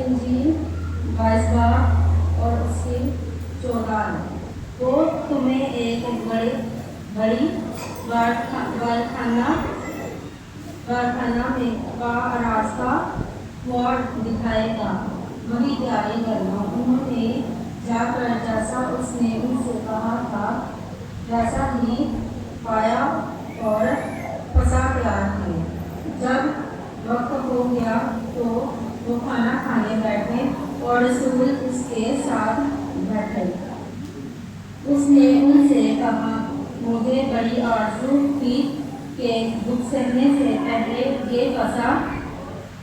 انجیل 22 باب اور اس کی 14 وہ تمہیں ایک بڑی بارخانہ میں کا راستہ موڑ دکھائے گا، وہی تیاری کرنا۔ انہوں نے جا کر جیسا اس نے ان سے کہا تھا ویسا ہی پایا اور فضا تیار کی۔ جب وقت ہو گیا تو وہ کھانا کھانے بیٹھے اور رسول اس کے ساتھ بیٹھے۔ اس نے ان سے کہا، مجھے بڑی آرزو تھی کہ دکھ سہنے سے پہلے یہ فضا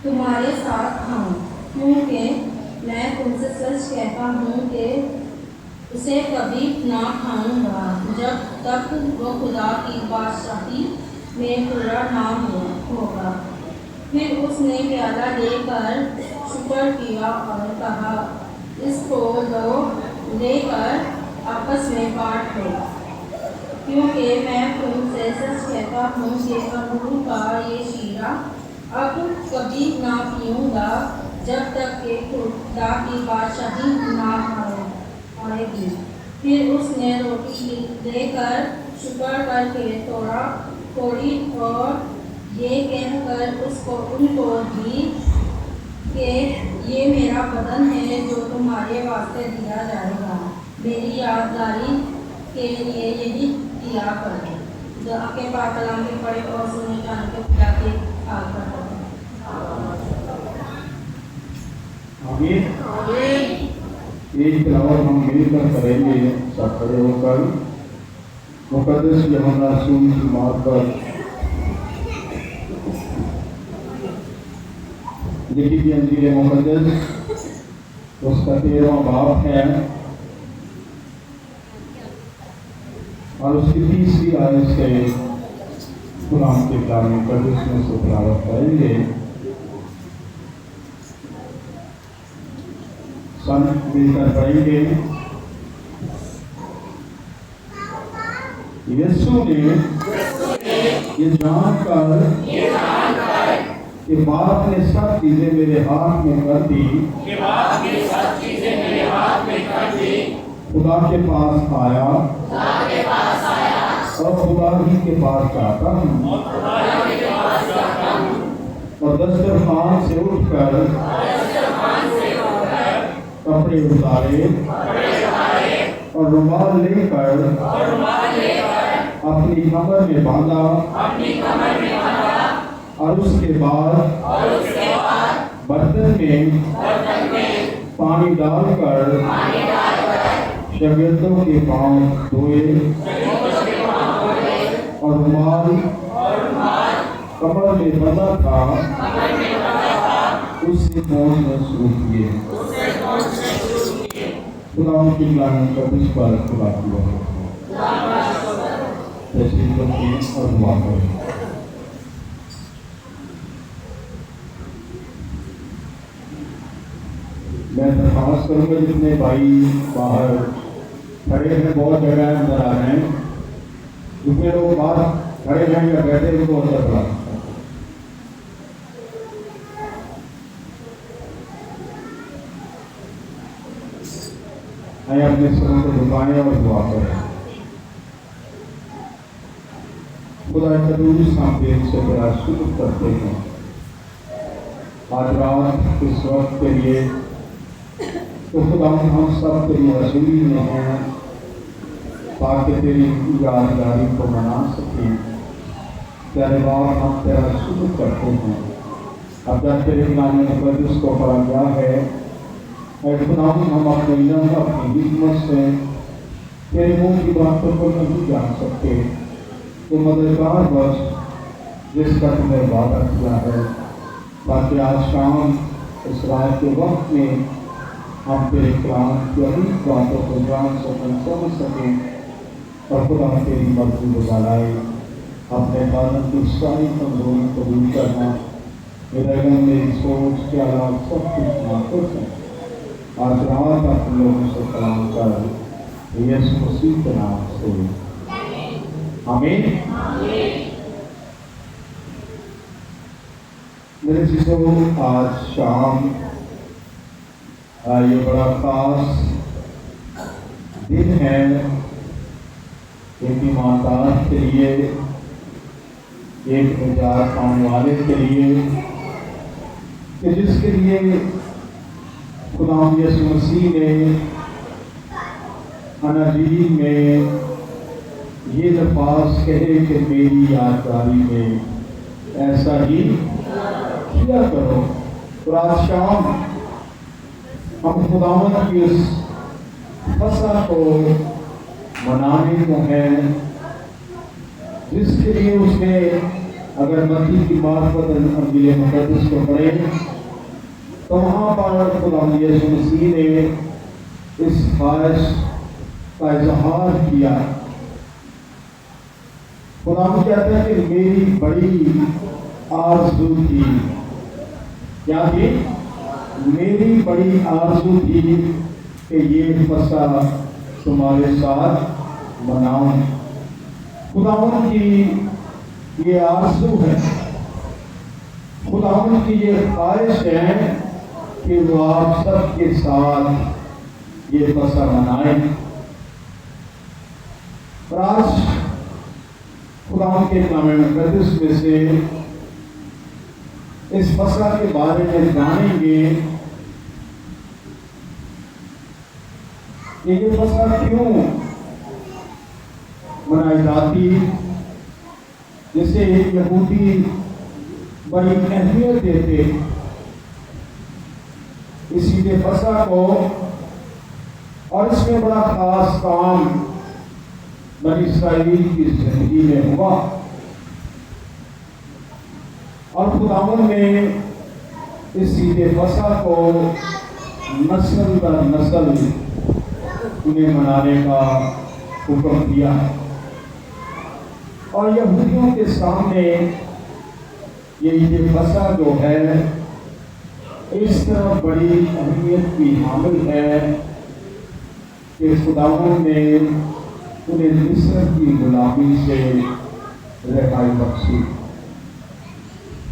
تمہارے ساتھ کھاؤں، کیونکہ میں تم سے سچ کہتا ہوں کہ اسے کبھی نہ کھاؤں گا جب تک وہ خدا کی بادشاہی میں پورا نہ ہوگا۔ پھر اس نے پیالہ لے کر شکر کیا اور کہا، اس کو لو، لے کر آپس میں بانٹ لو، کیونکہ میں تم سے سچ کہتا ہوں کہ انگور کا یہ شیرہ اب کبھی نہ پیوں گا جب تک کہ خدا کی بادشاہی نہ آئے گی۔ پھر اس نے روٹی لے کر شکر کر کے توڑی اور یہ کہہ کر ان کو دی کہ یہ میرا بدن ہے جو تمہارے واسطے دیا جائے گا، میری یادگاری کے لیے یہی کیا کرو۔ جو آپ کے پاک کلام کے پڑھے اور سنے جان کے خدا کے حال پر کرو۔ آمین۔ ایک تلاوت ہم مل کر کریں گے، سب کھڑے ہو کر مقدس یوحنا رسول کی موت پر لکھی گئی انجیل مقدس اس کا 13واں باب ہے اور اس کی 30ویں آیت سے قرآن کے کلام مقدس میں سے تلاوت کریں گے۔ سنت مل کر پڑھیں گے۔ یسوع نے یہ جان کر کہ باپ نے سب چیزیں میرے ہاتھ میں کر دی، خدا کے پاس آیا اور خدا ہی کے پاس جاتا ہوں، اور دسترخوان سے اٹھ کر کپڑے اتارے اور رومال لے کر اپنی کمر میں باندھا، اور اس کے بعد برتن میں پانی ڈال کر شاگردوں کے پاؤں دھوئے اور رومال کمر میں بندھا تھا اس سے پہنچنا شروع کیے۔ خدا کی کلام مقدس پر خدا کی بات تشریف رکھیں اور دعا کریں۔ میں درخواست کروں گا جتنے بھائی باہر کھڑے ہیں، بہت جگہ اندر آ رہے ہیں، جتنے لوگ باہر کھڑے ہیں یا بیٹھے ہیں وہ اندر بڑھا آئے اپنے سروں کو جھکائیں اور دعا کریں۔ خدا قدوس ہم دل سے بڑا شکر کرتے ہیں آج رات اس وقت کے لیے، تو خدا ہم سب تیری رسولی میں ہیں تاکہ تیری یادگاری کو منا سکیں۔ تیرے باپ ہم تیرا شکر کرتے ہیں۔ اب جب تیرے کلام مقدس کو پڑھا گیا ہے، اے خدا ہم اپنے علم اپنی حکمت سے تیرے منہ کی باتوں کو نہیں جان سکتے، تو مددگار بخش جس کا تم نے وعدہ کیا ہے، تاکہ آج شام اس رات کے وقت میں ہم تیرے کلام کی عمیق باتوں کو جان سکیں، سمجھ سکیں، اور خدا تیری مرضی کو ڈالائے۔ اپنے خادم کی ساری کمزوری قبول کرنا، میرے علم میری سوچ کے علاوہ سب کچھ ناقص ہے۔ آج رات اپنے لوگوں سے کلام کر یسوع مسیح کے نام سے آمین۔ میرے عزیزو، آج شام یہ بڑا خاص دن ہے ایک ایماندار کے لیے، ایک نجات پانے والے کے لیے، کہ جس کے لیے خدا یسوع مسیح نے اناجیل میں یہ لفظ کہے کہ میری یادگاری میں ایسا ہی کیا کرو۔ اور آج شام ہم خداوند کی اس فصح کو منانے کو ہیں جس کے لیے اس نے، اگر متی کی معرفت انجیل مقدس کو پڑھیں تو وہاں پر خداوند یسوع مسیح نے اس خواہش کا اظہار کیا۔ خداوند کہتا ہے کہ میری بڑی آرزو تھی، کیا تھی؟ میری بڑی آرزو تھی کہ یہ فصح تمہارے ساتھ مناؤں۔ خداوند کی یہ آرزو ہے، خداوند کی یہ خواہش ہے کہ وہ آپ سب کے ساتھ یہ فصح منائیں۔ اور آج خداوند کے کلام مقدس میں سے اس فصح کے بارے میں جانیں گے کہ یہ فصح کیوں منائی جاتی، جسے یہودی بڑی اہمیت دیتے۔ اسی لیے فصح کو، اور اس میں بڑا خاص کام بنی اسرائیل کی زندگی میں ہوا، اور خداوند نے اس عید فصح کو نسل در نسل انہیں منانے کا حکم دیا، اور یہودیوں کے سامنے یہ عید فصح جو ہے اس طرح بڑی اہمیت کی حامل ہے کہ خداوند نے انہیں مصر کی غلامی سے رہائی بخشی۔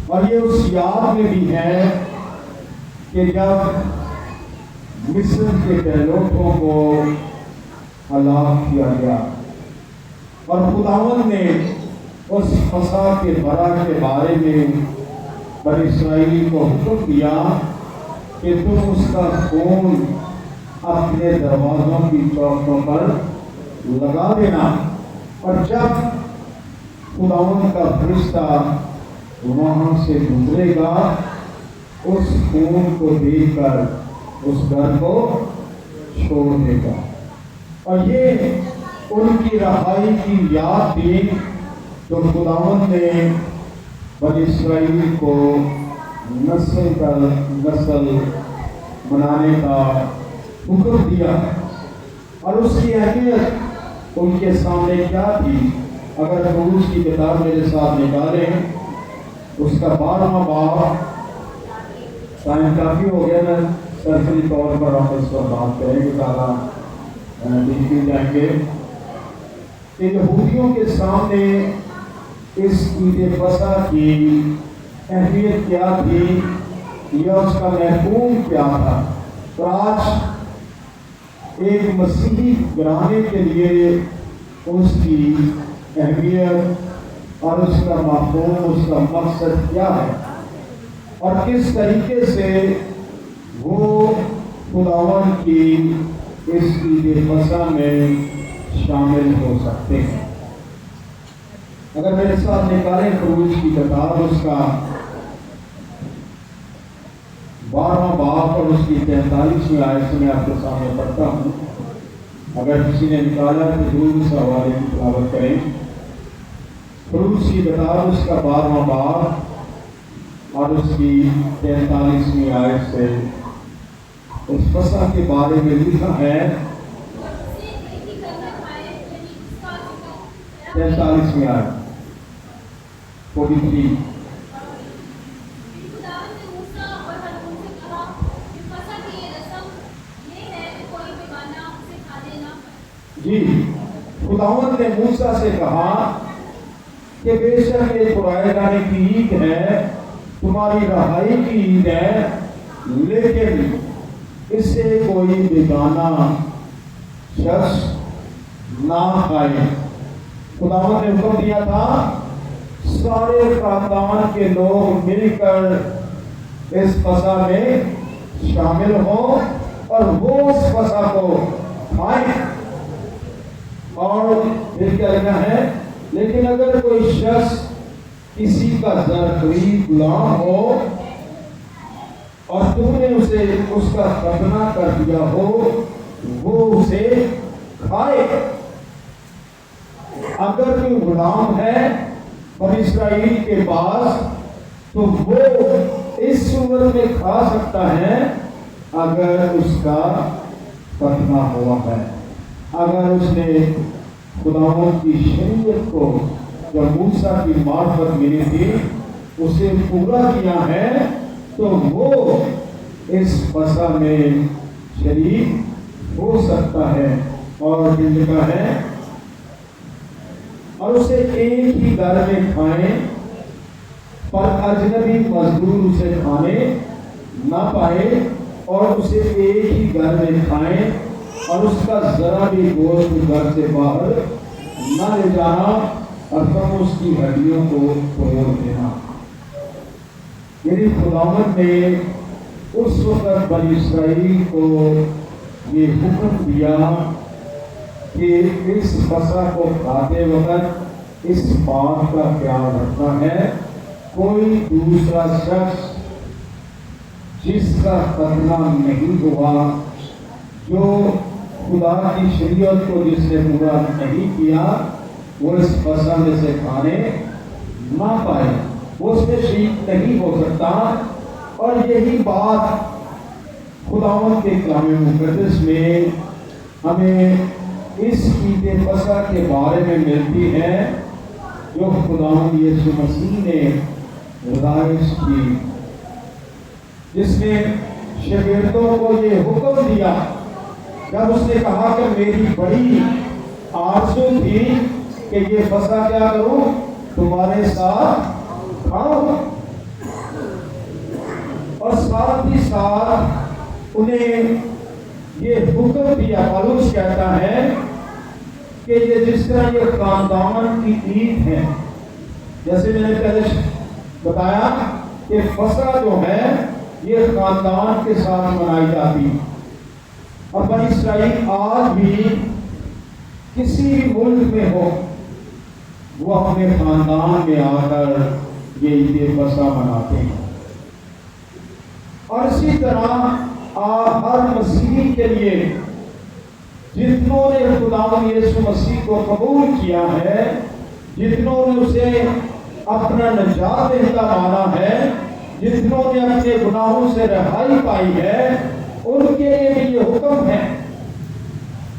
اور یہ اس یاد میں بھی ہے کہ جب مصر کے پہلوٹوں کو ہلاک کیا گیا اور خداوند نے اس فصح کے برا کے بارے میں بنی اسرائیل کو حکم دیا کہ تم اس کا خون اپنے دروازوں کی چوکھٹوں پر لگا دینا، اور جب خداوند کا فرشتہ وہاں سے گزرے گا اس خون کو دیکھ کر اس گھر کو چھوڑ دے گا۔ اور یہ ان کی رہائی کی یاد تھی تو خداوند نے بنی اسرائیل کو نسل در نسل منانے کا حکم دیا۔ اور اس کی اہمیت ان کے سامنے کیا تھی؟ اگر خروج کی کتاب میرے ساتھ نکالیں، اس کا 12واں باب، ٹائم کافی ہو گیا نا، سرسری طور پر ہم اس پر بات کریں گے، زیادہ دیکھتے جائیں گے کہ یہودیوں کے سامنے اس عید فصح کی اہمیت کیا تھی یا اس کا مفہوم کیا تھا۔ تو آج ایک مسیحی گھرانے کے لیے اس کی اہمیت اور اس کا مفہوم، اس کا مقصد کیا ہے، اور کس طریقے سے وہ خداوند کی اس عید فصح میں شامل ہو سکتے ہیں۔ اگر میرے ساتھ نکالیں خروج کی کتاب، اس کا 12واں باب اور اس کی 43ویں آیت سے میں آپ کے سامنے پڑھتا ہوں۔ اگر کسی نے نکالا تو ضرور اس حوالے کی تلاوت کریں۔ خروج کی کتاب، اس کا 12واں باب اور اس کی 43ویں آیت سے اس فصح کے بارے میں لکھا ہے۔ 43ویں آیت 43۔ جی، خداوند نے موسیٰ سے کہا کہ بے شک یہ چھڑائے جانے کی عید ہے، تمہاری رہائی کی عید ہے، لیکن اس سے کوئی بیگانہ شخص نہ کھائے۔ خداوند نے حکم دیا تھا سارے خاندان کے لوگ مل کر اس فسح میں شامل ہوں اور وہ اس فسح کو کھائیں۔ اور پھر کیا لکھا ہے؟ لیکن اگر کوئی شخص کسی کا زرخرید غلام ہو اور تم نے اسے اس کا ختنہ کر دیا ہو، وہ اسے کھائے۔ اگر کوئی غلام ہے بنی اسرائیل کے پاس تو وہ اس صورت میں کھا سکتا ہے اگر اس کا ختنہ ہوا ہے، اگر اس نے خداوند کی شریعت کو جو موسیٰ کی معرفت ملی تھی اسے پورا کیا ہے، تو وہ اس فسح میں شریک ہو سکتا ہے۔ اور پھر لکھا ہے اور اسے ایک ہی گھر میں کھائیں، پر اجنبی مزدور اسے کھانے نہ پائے، اور اسے ایک ہی گھر میں کھائیں اور اس کا ذرا بھی گوشت گھر سے باہر نہ لے جانا اور تم اس کی ہڈیوں کو توڑ دینا۔ یعنی خداوند نے اس وقت بنی اسرائیل کو یہ حکم دیا کہ اس فسح کو کھاتے وقت اس بات کا خیال رکھنا ہے کوئی دوسرا شخص جس کا ختنہ نہیں ہوا، جو خدا کی شریعت کو جس نے پورا نہیں کیا، وہ اس فسح میں سے کھانے نہ پائے، وہ اس میں شریک نہیں ہو سکتا۔ اور یہی بات خداوند کے کلام مقدس میں ہمیں اس عید فسح کے بارے میں ملتی ہے جو خداوند یسوع مسیح نے رائج کی، جس نے شاگردوں کو یہ حکم دیا جب اس نے کہا کہ میری بڑی آرزو تھی کہ یہ فسح کیا کروں، تمہارے ساتھ کھاؤں، اور ساتھ ہی ساتھ انہیں یہ حکم دیا۔ پالوس کہتا ہے کہ یہ جس طرح یہ خاندان کی عید ہے، جیسے میں نے پہلے بتایا کہ فسح جو ہے یہ خاندان کے ساتھ منائی جاتی، اور بنی اسرائیل آج بھی کسی بھی ملک میں ہو وہ اپنے خاندان میں آ کر یہ عید فسح مناتے ہیں۔ اور اسی طرح ہر مسیحی کے لیے جتنوں نے خداوند یسوع مسیح کو قبول کیا ہے، جتنوں نے اسے اپنا نجات دہندہ مانا ہے، جتنوں نے اپنے گناہوں سے رہائی پائی ہے، ان کے لیے بھی یہ حکم ہے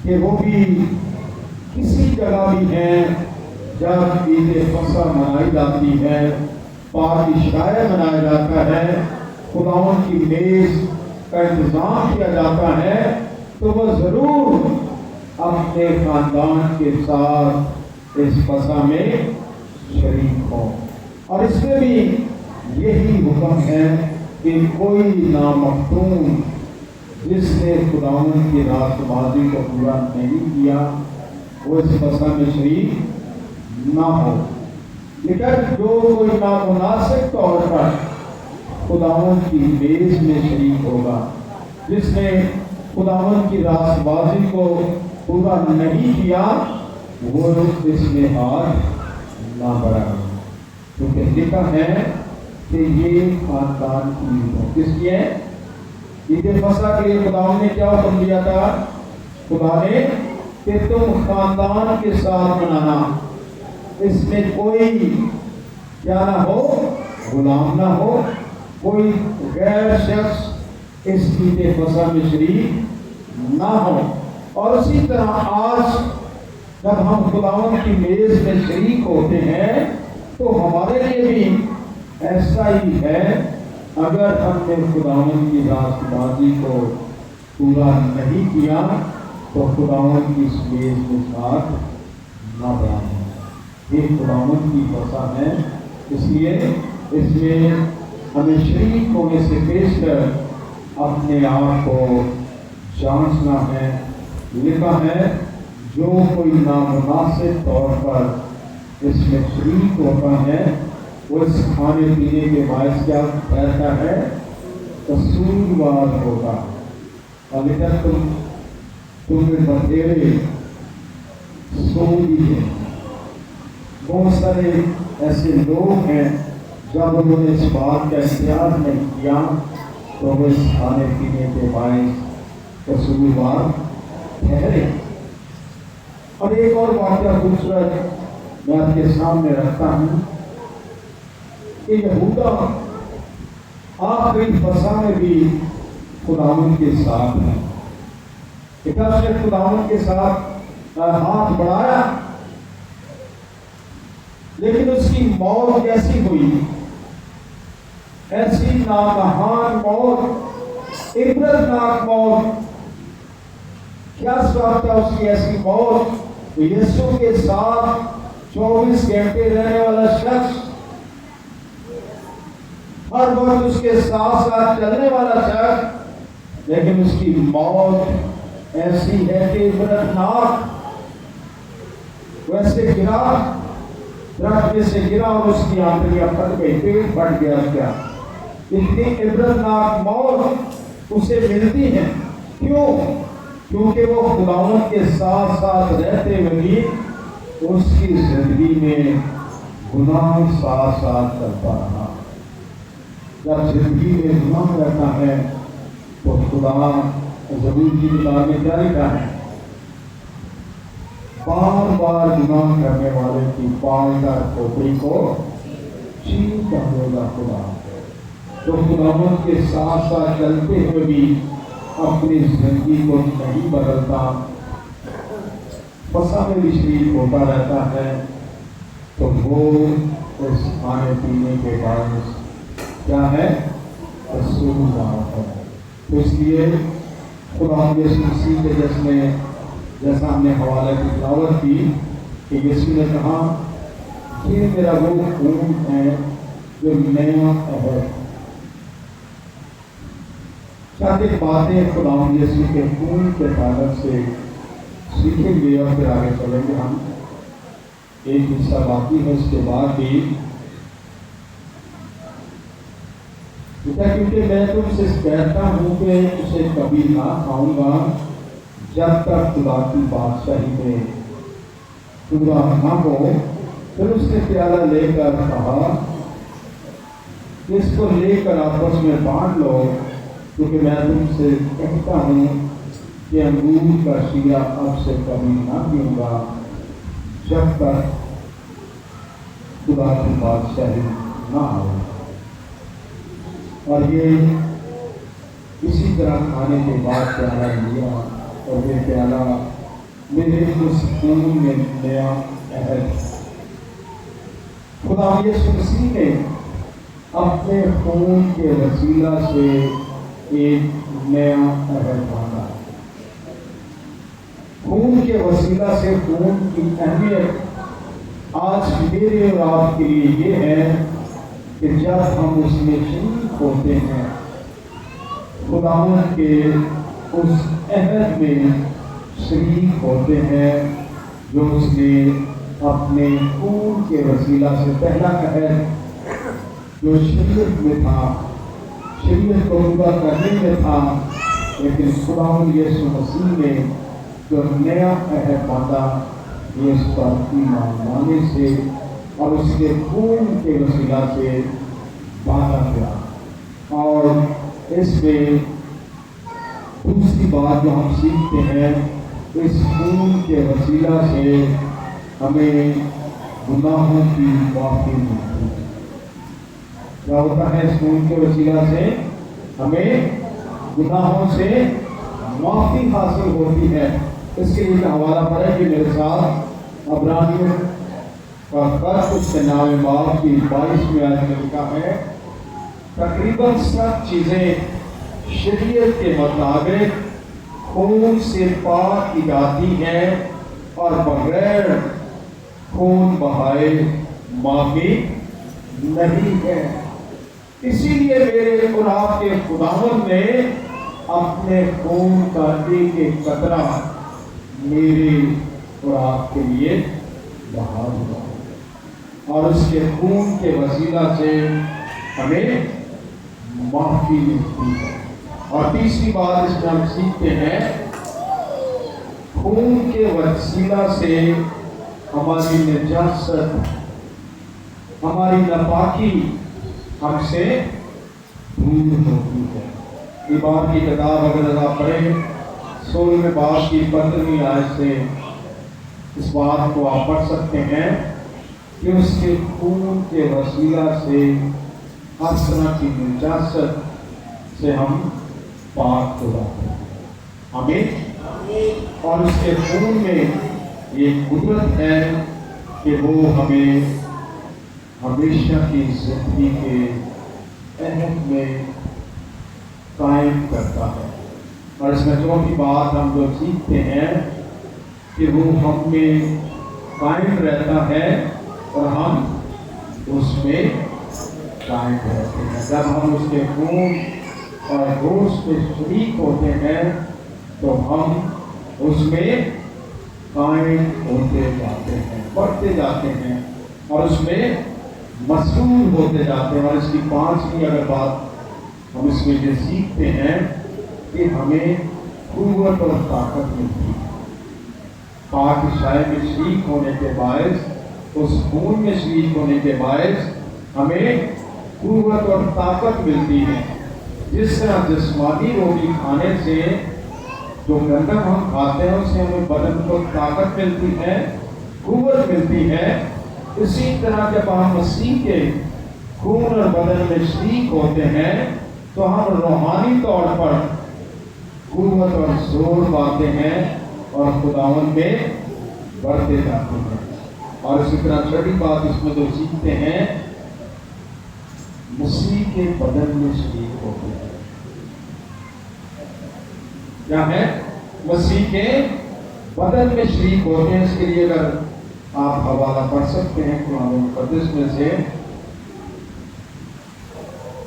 کہ وہ بھی کسی جگہ بھی ہیں جب عید فسح منائی جاتی ہے، پاک عشاء منایا جاتا ہے، خداوند کی میز کا انتظام کیا جاتا ہے، تو وہ ضرور اپنے خاندان کے ساتھ اس فسح میں شریک ہو۔ اور اس میں بھی یہی حکم ہے کہ کوئی نامختوم جس نے خداوند کی راست بازی کو پورا نہیں کیا وہ اس فسح میں شریک نہ ہو۔ لیکن جو کوئی نامناسب طور پر خداوند کی میز میں شریک ہوگا، جس نے خداوند کی راست بازی کو پورا نہیں کیا، وہ اس میں ہاتھ نہ بڑھائے، کیونکہ لکھا ہے کہ یہ خاندان کی عید ہے۔ کس کی ہے؟ عید فسح کے لیے خداوند نے کیا حکم دیا تھا؟ خدا نے کہ تم خاندان کے ساتھ منانا، اس میں کوئی کیا نہ ہو، غلام نہ ہو، کوئی غیر شخص اس عید فسح میں شریک نہ ہو۔ اور اسی طرح آج جب ہم خداوند کی میز میں شریک ہوتے ہیں تو ہمارے لیے بھی ایسا ہی ہے، اگر ہم نے خداوند کی راست بازی کو پورا نہیں کیا تو خداوند کی اس میز میں ساتھ نہ بڑھائیں۔ یہ خداوند کی فسح ہے، اس لیے اس میں ہمیں شریک ہونے سے پیش کر اپنے آپ کو جانچنا ہے۔ لکھا ہے جو کوئی نامناسب طور پر اس میں شریک ہوتا ہے وہ اس کھانے پینے کے باعث کیا رہتا ہے؟ قصوروار ہوگا۔ ابھی تک تمہیں بتھیرے سو بھی ہے۔ بہت سارے ایسے لوگ ہیں جب انہوں نے اس بات کا اختیار نہیں کیا تو وہ اس کھانے پینے کے باعث قصوروار ٹھہرے۔ اور ایک اور واقعہ خوبصورت میں آپ کے سامنے رکھتا ہوں کہ یہودا آخری فصح میں بھی خداوند کے ساتھ ہے۔ ایک نے خداوند کے ساتھ ہاتھ بڑھایا، لیکن اس کی موت کیسی ہوئی؟ ایسی ناگہان موت، عبرتناک موت۔ کیا سبب تھا اس کی ایسی موت؟ یسوع کے ساتھ 24 گھنٹے رہنے والا شخص، ہر وقت اس کے ساتھ ساتھ چلنے والا شخص، لیکن اس کی موت ایسی ہے کہ عبرتناک۔ ویسے گرا، درخت میں سے گرا اور اس کی آنکھیں پھٹ گئی، پیٹ پھٹ گیا۔ کیا اتنی عبرتناک موت اسے ملتی ہے؟ کیوں؟ کیونکہ وہ خداوند کے ساتھ ساتھ رہتے ہوئے بھی اس کی زندگی میں گناہ ساتھ ساتھ کرتا رہا۔ جب زندگی میں گناہ رہتا ہے تو خدا ضرور کی کتاب میں کیا لکھا ہے؟ بار بار گناہ کرنے والے کی پالدار کھوپڑی کو چیرتا ہوگا خدا۔ تو خداوند کے ساتھ ساتھ چلتے ہوئے بھی اپنی زندگی کو نہیں بدلتا، فصح میں بھی شریک ہوتا رہتا ہے، تو وہ اس کھانے پینے کے باعث کیا ہے؟ قصوروار ہے۔ تو اس لیے خدا یسوع مسیح کے جیسا ہم نے حوالے کی تلاوت کی کہ یسوع نے کہا یہ میرا وہ خون ہے جو نیا عہد۔ چند باتیں خدا یسوع کے خون کے تعلق سے سیکھیں گے اور پھر آگے چلیں گے ہم۔ ایک حصہ باقی ہے، اس کے بعد بھی کیونکہ میں تم سے کہتا ہوں کہ اسے کبھی نہ کھاؤں گا جب تک خدا کی بادشاہی میں پورا نہ ہو۔ پھر اس نے پیالہ لے کر کہا اس کو لے کر آپس میں بانٹ لو، کیونکہ میں تم سے کہتا ہوں کہ انگور کا شیرہ اب سے کبھی نہ پیوں گا جب تک خدا کی بادشاہی نہ ہو۔ اور یہ اسی طرح کھانے کے بعد پیالہ لیا اور یہ پیالہ میرے اس خون میں نیا عہد۔ خدا یسوع مسیح نے اپنے خون کے وسیلہ سے ایک نیا عہد باندھا۔ خون کے وسیلہ سے خون کی اہمیت آج میرے اور آپ کے لیے یہ ہے کہ جب ہم اس میں شریک ہوتے ہیں، خداوند کے اس عہد میں شریک ہوتے ہیں جو اس نے اپنے خون کے وسیلہ سے، پہلا عہد جو شریعت میں تھا، شریعت کو پورا کرنے میں تھا، لیکن خداوند یسوع مسیح نے جو نیا عہد باندھا یہ اس پر ایمان لانے سے اور اس کے خون کے وسیلہ سے باندھا گیا۔ اور اس میں دوسری بات جو ہم سیکھتے ہیں، اس خون کے وسیلہ سے ہمیں گناہوں کی معافی ملتی ہے۔ کیا ہوتا ہے؟ اس خون کے وسیلہ سے ہمیں گناہوں سے معافی حاصل ہوتی ہے۔ اس کے لیے حوالہ پڑھیں کہ میرے ساتھ عبرانیوں کا خط اس کے نام باب کی 22ویں آیت میں لکھا ہے، تقریباً سب چیزیں شریعت کے مطابق خون سے پاک کی جاتی ہیں اور بغیر خون بہائے معافی نہیں ہے۔ اسی لیے میرے اور آپ کے خداوند نے اپنے خون کا ایک ایک قطرہ میرے اور آپ کے لیے بہا دیا، اور اس کے خون کے وسیلہ سے ہمیں معافی ملتی ہے۔ اور تیسری بات اس میں ہم سیکھتے ہیں، خون کے وسیلہ سے ہماری نجاست، ہماری ناپاکی ہم سے دور ہوتی ہے۔ ایمان کی کتاب اگر آپ پڑھیں 16 باب کی 15 آیت سے اس بات کو آپ پڑھ سکتے ہیں کہ اس کے خون کے وسیلہ سے ہر طرح کی نجاست سے ہم پاک ہو جاتے ہیں۔ آمین۔ اور اس کے خون میں یہ قدرت ہے کہ وہ ہمیں ہمیشہ کی زندگی کے عہد میں قائم کرتا ہے۔ اور اس میں چوتھی بات ہم جو سیکھتے ہیں کہ وہ ہم میں قائم رہتا ہے اور ہم اس میں قائم رہتے ہیں۔ جب ہم اس کے خون اور گوشت میں شریک ہوتے ہیں تو ہم اس میں قائم ہوتے جاتے ہیں، بڑھتے جاتے ہیں اور اس میں مسئول ہوتے جاتے ہیں۔ اور اس کی 5ویں اگر بات ہم اس میں یہ سیکھتے ہیں کہ ہمیں قوت اور طاقت ملتی ہے۔ پاک عیسائی میں شریک ہونے کے باعث، اس خون میں شریک ہونے کے باعث ہمیں قوت اور طاقت ملتی ہے۔ جس طرح جسمانی روٹی کھانے سے جو گندم ہم کھاتے ہیں اس سے ہمیں بدن کو طاقت ملتی ہے، قوت ملتی ہے، اسی طرح جب ہم مسیح کے خون اور بدن میں شریک ہوتے ہیں تو ہم روحانی طور پر قوت اور زور پاتے ہیں اور خداوند میں بڑھتے جاتے ہیں۔ اور اسی طرح چھٹی بات اس میں جو سیکھتے ہیں، مسیح کے بدن میں شریک ہوتے ہیں۔ کیا ہے؟ مسیح کے بدن میں شریک ہوتے ہیں۔ اس کے لیے اگر آپ حوالہ پڑھ سکتے ہیں قرآن مقدس میں سے،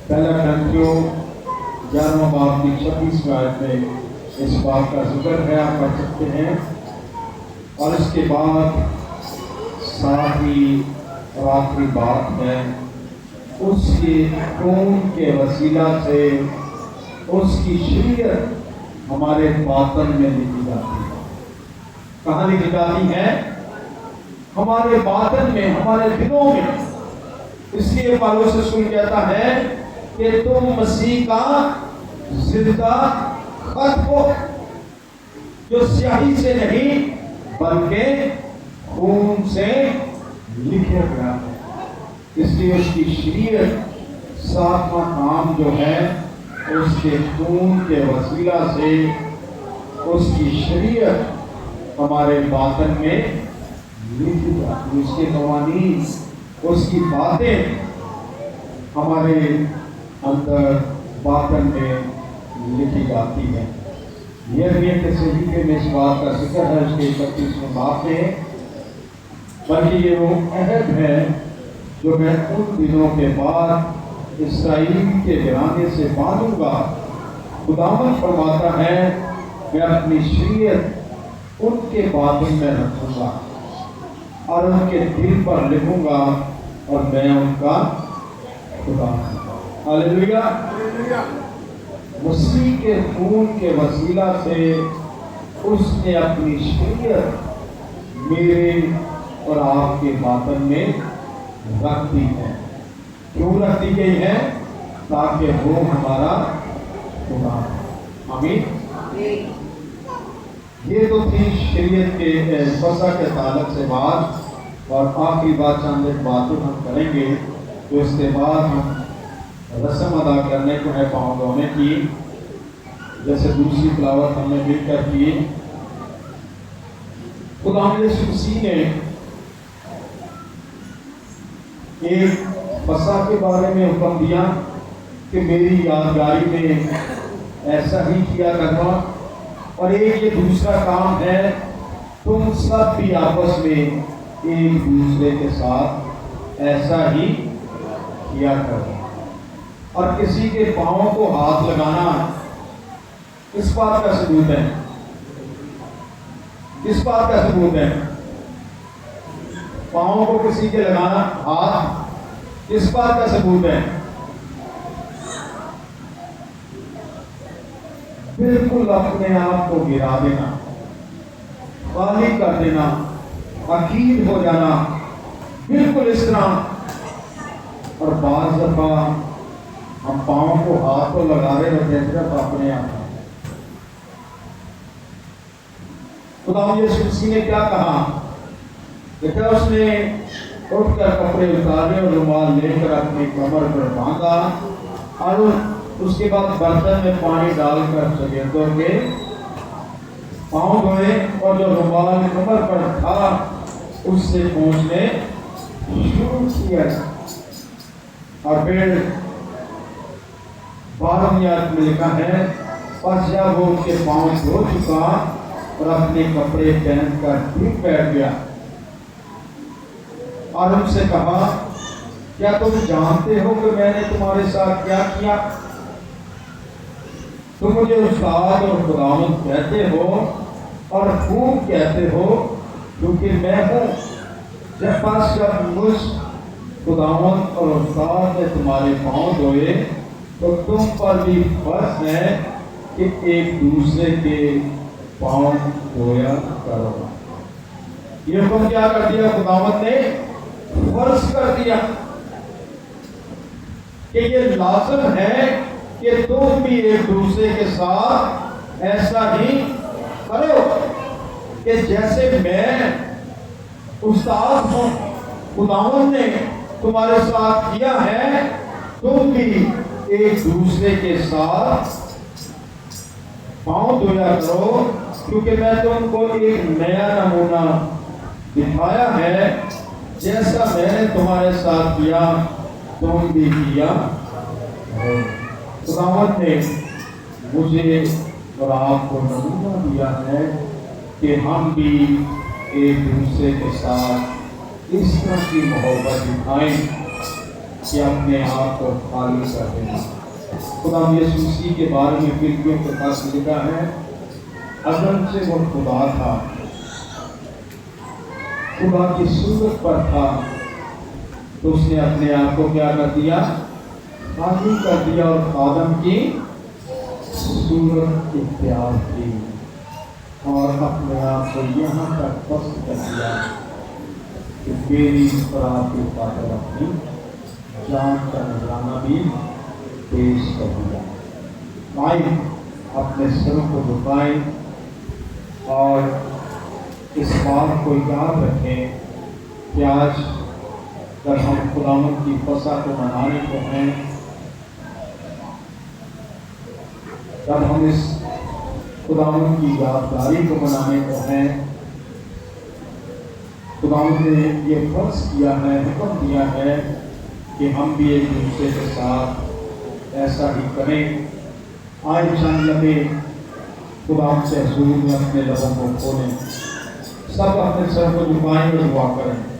پہلا کرنتھیوں 11 باب کی 26 آیت میں اس بات کا ذکر ہے، آپ پڑھ سکتے ہیں۔ اور اس کے بعد 7ویں اور آخری بات ہے، اس کے خون کے وسیلہ سے اس کی شریعت ہمارے باطن میں لکھی جاتی ہے۔ کہاں لکھی جاتی ہے؟ ہمارے باطن میں، ہمارے دلوں میں۔ اس لیے پالوس رسول کہتا ہے کہ تم مسیح کا زندہ خط ہو، جو سیاہی سے نہیں بلکہ خون سے لکھا گیا ہے۔ اس لیے اس کی شریعت 7واں کام جو ہے، اس کے خون کے وسیلہ سے اس کی شریعت ہمارے باطن میں لکھی جاتی ہے۔ اس کے قوانین، اس کی باتیں ہمارے اندر باطن میں لکھی جاتی ہے۔ یہ کہ صحیفے میں اس بات کا ذکر ہے اس کے 31ویں باب میں، بلکہ یہ وہ عہد ہے جو میں ان دنوں کے بعد اسرائیل کے گھرانے سے باندھوں گا۔ خداوند فرماتا ہے، میں اپنی شریعت ان کے باطن میں رکھوں گا اور ان کے دل پر لکھوں گا اور میں ان کا خدا ہوں۔ ہاللیلویا۔ مسیح کے خون کے وسیلہ سے اس نے اپنی شریعت میرے اور آپ کے باطن میں رکھ دی ہے۔ کیوں رکھ دی گئی ہے؟ تاکہ وہ ہمارا خدا ہو۔ آمین۔ یہ تو تھی شریعت کے فسح کے تعلق سے بات، اور آخری بات چند ایک باتیں ہم کریں گے تو اس کے بعد ہم رسم ادا کرنے کو ہے پاؤں دھونے کی، جیسے دوسری تلاوت ہم نے مل کر کی۔ خدا یسوع مسیح نے ایک فسح کے بارے میں حکم دیا کہ میری یادگاری میں ایسا ہی کیا کرنا، اور ایک یہ دوسرا کام ہے، تم سب بھی آپس میں ایک دوسرے کے ساتھ ایسا ہی کیا کرنا۔ اور کسی کے پاؤں کو ہاتھ لگانا کس بات کا ثبوت ہے؟ کس بات کا ثبوت ہے؟ پاؤں کو کسی کے لگانا ہاتھ کس بات کا ثبوت ہے؟ بالکل اپنے آپ کو گرا دینا، خالی کر دینا، عقید ہو جانا، بالکل اس طرح۔ اور بعض دفعہ ہم پاؤں کو ہاتھ کو لگا رہے ہوتے ہیں صرف اپنے آپ۔ خدا یسوع مسیح نے کیا کہا؟ دیکھا اس نے اٹھ کر کپڑے اتارے اور رومال لے کر اپنی کمر پر باندھا اور اس کے بعد برتن میں پانی ڈال کر شاگردوں کے پاؤں دھوئے اور جو رومال کمر پر تھا اس سے پوچھنے شروع کیا۔ اور پھر 12ویں آیت میں لکھا ہے، پس جب وہ ان کے پاؤں دھو چکا اور اپنے کپڑے پہن کر ٹھیک بیٹھ گیا اور ان سے کہا، کیا تم جانتے ہو کہ میں نے تمہارے ساتھ کیا کیا؟ تم مجھے استاد اور خداوند کہتے ہو اور خوب کہتے ہو کیونکہ میں ہوں۔ جب مجھ خداوند اور استاد نے تمہارے پاؤں دھوئے تو تم پر بھی فرض ہے کہ ایک دوسرے کے پاؤں دھویا کرو۔ یہ حکم کیا کر دیا؟ خداوند نے فرض کر دیا کہ یہ لازم ہے کہ تم بھی ایک دوسرے کے ساتھ ایسا ہی کرو کہ جیسے میں استاد ہوں، خداوند نے تمہارے ساتھ کیا ہے، تم بھی ایک دوسرے کے ساتھ پاؤں دھویا کرو، کیونکہ میں تم کو ایک نیا نمونہ دکھایا ہے، جیسا میں نے تمہارے ساتھ کیا تم بھی کیا کرو۔ خداوند نے مجھے اور آپ کو نمونہ دیا ہے کہ ہم بھی ایک دوسرے کے ساتھ اس طرح کی محبت دکھائیں کہ اپنے آپ کو خالی کر دیں۔ خدا یسوع مسیح کے بارے میں فلپیوں کے پاس لکھا ہے، ازل سے وہ خدا تھا، خدا کی صورت پر تھا، تو اس نے اپنے آپ کو کیا کر دیا؟ خالی کر دیا اور آدم کی صورت اختیار کی اور اپنے آپ کو یہاں تک پست کر دیا کہ میری خراب کی خاطر اپنی جان کا نذرانہ بھی پیش کر دیا۔ آئیں اپنے سروں کو جھکائیں اور اس بات کو یاد رکھیں کہ آج جب ہم خداوند کی فسح کو منانے کو ہیں، جب ہم اس خداوند کی یادگاری کو منانے کو ہیں، خداوند نے یہ فرض کیا ہے، حکم دیا ہے کہ ہم بھی ایک دوسرے کے ساتھ ایسا ہی کریں۔ آئے چند لمحے خداوند سے حضور میں اپنے لبوں کو کھولیں، سب اپنے سر کو جھکائیں اور دعا کریں۔